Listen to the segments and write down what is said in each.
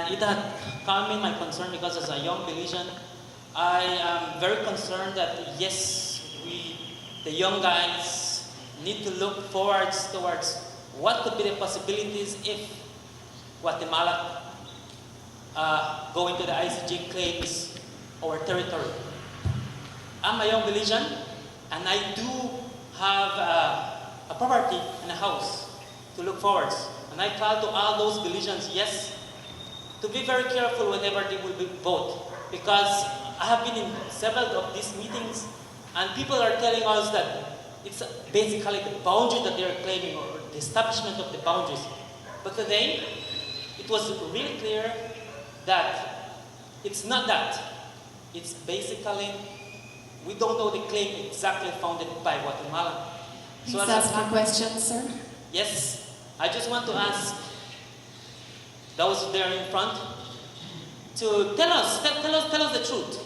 And it had calmed me my concern because as a young Belizean, I am very concerned that yes, the young guys, need to look forwards towards what could be the possibilities if Guatemala go into the ICJ claims our territory. I'm a young Belizean, and I do have a property and a house to look forwards. And I call to all those Belizeans, yes, to be very careful whenever they will vote. Because I have been in several of these meetings, and people are telling us that it's basically the boundary that they are claiming, or the establishment of the boundaries. But today, it was really clear that it's not that. It's basically, we don't know the claim exactly founded by Guatemala. Please ask your question, sir. Yes, I just want to ask those there in front to tell us the truth,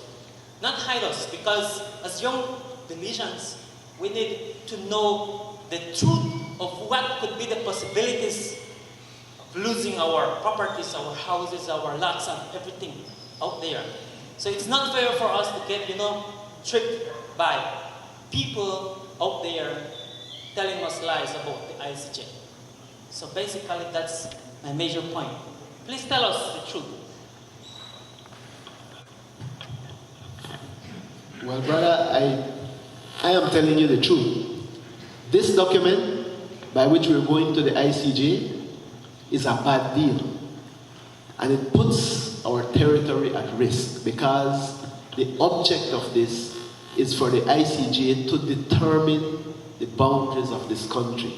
not hide us, because as young Belizeans, we need to know the truth of what could be the possibilities of losing our properties, our houses, our lots, and everything out there. So it's not fair for us to get, tricked by people out there telling us lies about the ICJ. So basically, that's my major point. Please tell us the truth. Well, brother, I am telling you the truth. This document by which we're going to the ICJ is a bad deal. And it puts our territory at risk because the object of this is for the ICJ to determine the boundaries of this country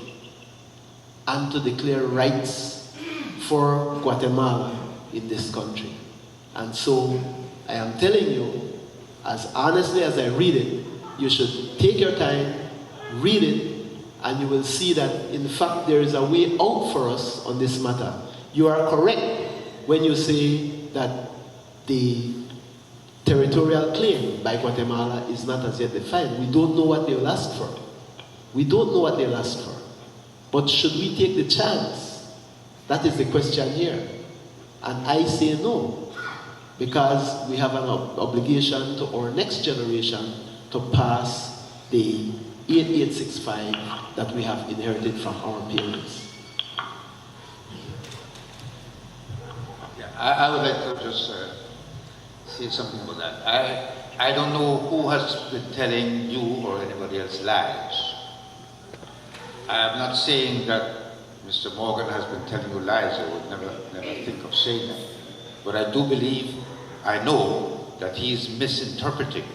and to declare rights for Guatemala in this country. And so I am telling you, as honestly as I read it, you should take your time, read it, and you will see that in fact there is a way out for us on this matter. You are correct when you say that the territorial claim by Guatemala is not as yet defined. We don't know what they'll ask for. We don't know what they'll ask for. But should we take the chance? That is the question here. And I say no, because we have an obligation to our next generation to pass the 8865 that we have inherited from our parents. Yeah, I would like to just say something about that. I don't know who has been telling you or anybody else lies. I am not saying that Mr. Morgan has been telling you lies. I would never think of saying that. But I do believe, I know that he is misinterpreting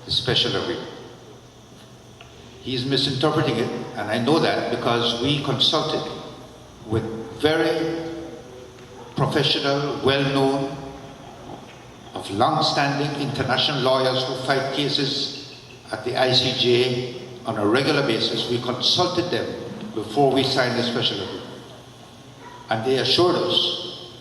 the special agreement. He is misinterpreting it, and I know that because we consulted with very professional, well-known, of long-standing international lawyers who fight cases at the ICJ on a regular basis. We consulted them before we signed the special agreement. And they assured us,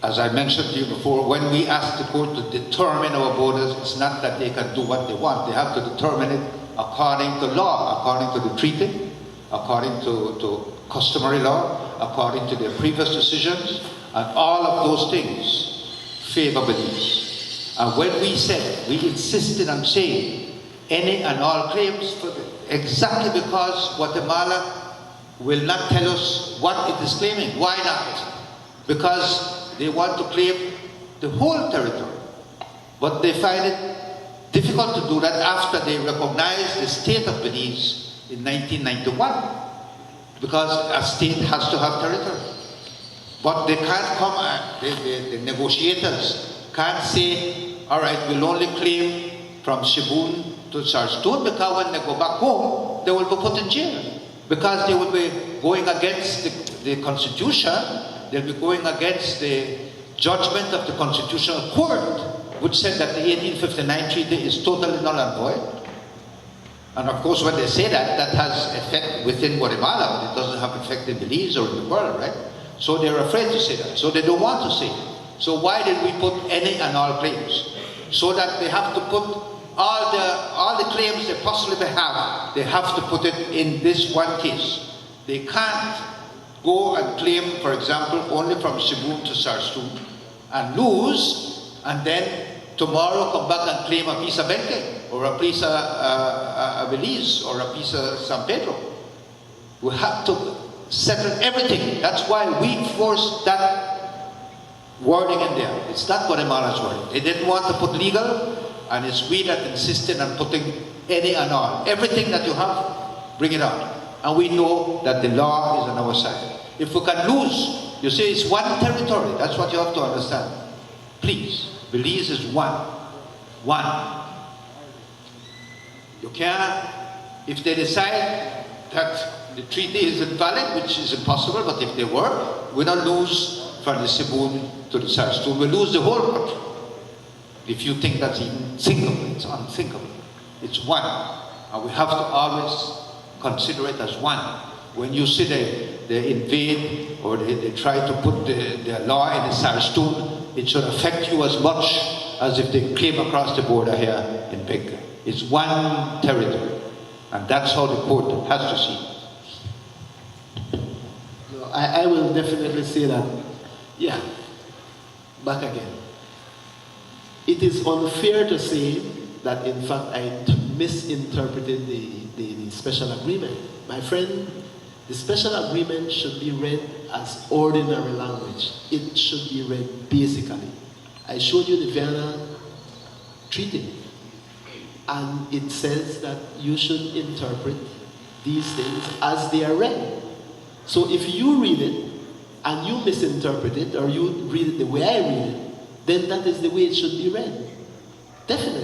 as I mentioned to you before, when we asked the court to determine our borders, it's not that they can do what they want. They have to determine it according to law, according to the treaty, according to customary law, according to their previous decisions, and all of those things favor Belize. And when we said, we insisted on saying any and all claims for exactly because Guatemala will not tell us what it is claiming. Why not? Because they want to claim the whole territory. But they find it difficult to do that after they recognized the state of Belize in 1991. Because a state has to have territory. But they can't come, the negotiators can't say, all right, we'll only claim from Shoman to Sarstone, because when they go back home, they will be put in jail. Because they will be going against the Constitution, they'll be going against the judgment of the Constitutional Court, which said that the 1859 treaty is totally null and void. And of course, when they say that, that has effect within Guatemala, but it doesn't have effect in Belize or in the world, right? So they're afraid to say that. So they don't want to say it. So why did we put any and all claims? So that they have to put all the claims they possibly have, they have to put it in this one case. They can't go and claim, for example, only from Shoman to Sarstone, and lose, and then tomorrow come back and claim a piece of Benque, or a piece of Belize, or a piece of San Pedro. We have to settle everything. That's why we forced that wording in there. It's not Guatemala's wording. They didn't want to put legal, and it's we that insisted on putting any and all. Everything that you have, bring it out. And we know that the law is on our side. If we can lose, you see, it's one territory. That's what you have to understand. Please, Belize is one. One. You can't, if they decide that the treaty is invalid, which is impossible, but if they were, we don't lose from the Cebu to the Sarstool. We lose the whole country. If you think that's even thinkable, it's unthinkable. It's one. And we have to always consider it as one. When you see they invade or they try to put their law in the Sarstool, it should affect you as much as if they came across the border here in Benque. It's one territory. And that's how the court has to see it. No, I will definitely say that, yeah, back again. It is unfair to say that, in fact, I misinterpreted the special agreement. My friend, the special agreement should be read as ordinary language. It should be read basically. I showed you the Vienna Treaty, and it says that you should interpret these things as they are read. So if you read it and you misinterpret it, or you read it the way I read it, then that is the way it should be read. Definitely.